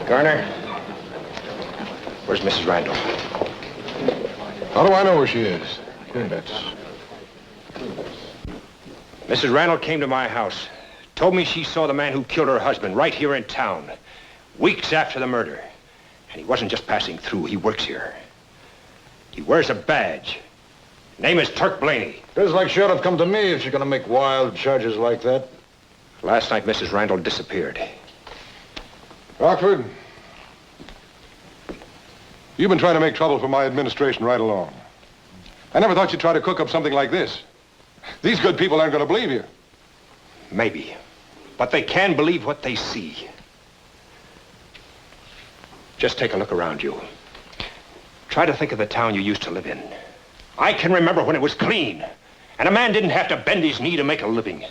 Garner, where's Mrs. Randall? How do I know where she is? Mrs. Randall came to my house, told me she saw the man who killed her husband right here in town, weeks after the murder. And he wasn't just passing through, he works here. He wears a badge. Name is Turk Blaney. Feels like she ought to have come to me if she's gonna make wild charges like that. Last night, Mrs. Randall disappeared. Rockford, you've been trying to make trouble for my administration right along. I never thought you'd try to cook up something like this. These good people aren't gonna believe you. Maybe. But they can believe what they see. Just take a look around you. Try to think of the town you used to live in. I can remember when it was clean, and a man didn't have to bend his knee to make a living.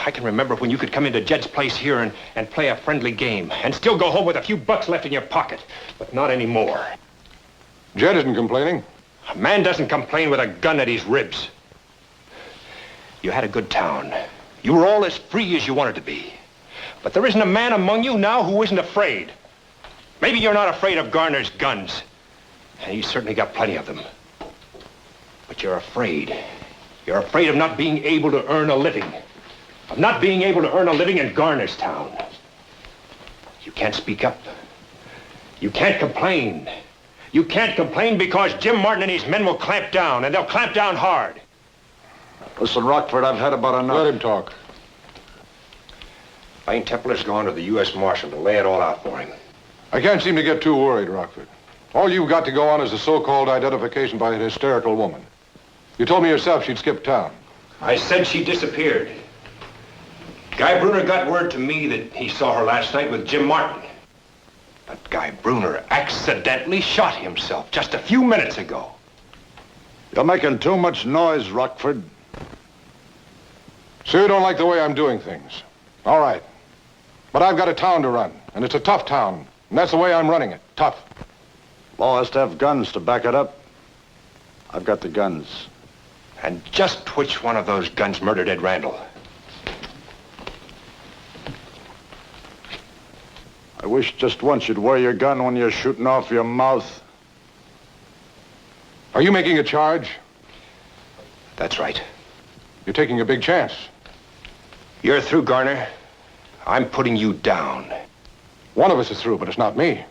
I can remember when you could come into Jed's place here and play a friendly game and still go home with a few bucks left in your pocket, but not anymore. Jed isn't complaining. A man doesn't complain with a gun at his ribs. You had a good town. You were all as free as you wanted to be. But there isn't a man among you now who isn't afraid. Maybe you're not afraid of Garner's guns, and he's certainly got plenty of them. But you're afraid. You're afraid of not being able to earn a living. Of not being able to earn a living in Garner's town. You can't speak up. You can't complain. You can't complain because Jim Martin and his men will clamp down, and they'll clamp down hard. Listen, Rockford, I've had about enough. Let him talk. Lane Templer's gone to the U.S. Marshal to lay it all out for him. I can't seem to get too worried, Rockford. All you've got to go on is the so-called identification by an hysterical woman. You told me yourself she'd skipped town. I said she disappeared. Guy Bruner got word to me that he saw her last night with Jim Martin. But Guy Bruner accidentally shot himself just a few minutes ago. You're making too much noise, Rockford. So you don't like the way I'm doing things. All right. But I've got a town to run, and it's a tough town. And that's the way I'm running it. Tough. Law has to have guns to back it up. I've got the guns. And just which one of those guns murdered Ed Randall? I wish just once you'd wear your gun when you're shooting off your mouth. Are you making a charge? That's right. You're taking a big chance. You're through, Garner. I'm putting you down. One of us is through, but it's not me.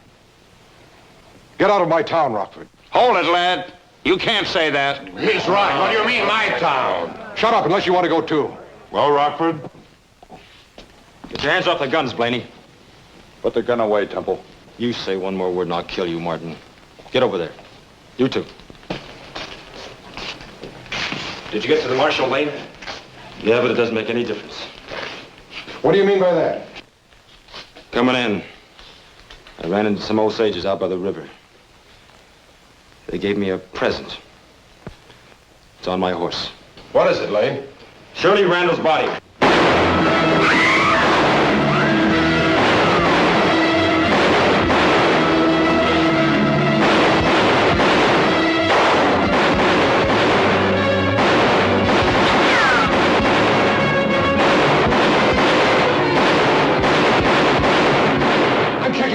Get out of my town, Rockford. Hold it, lad. You can't say that. He's right. What do you mean, my town? Shut up unless you want to go too. Well, Rockford? Get your hands off the guns, Blaney. Put the gun away, Temple. You say one more word and I'll kill you, Martin. Get over there. You too. Did you get to the Marshal Lane? Yeah, but it doesn't make any difference. What do you mean by that? Coming in, I ran into some Osages out by the river. They gave me a present. It's on my horse. What is it, Lane? Shirley Randall's body.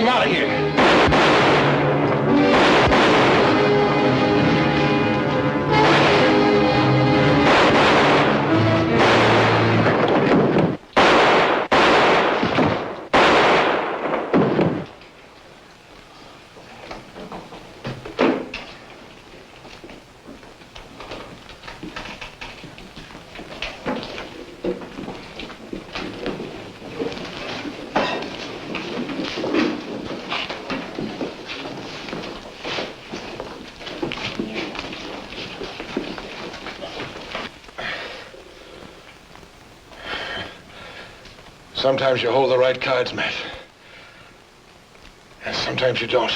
Out of here. Sometimes you hold the right cards, Matt. And sometimes you don't.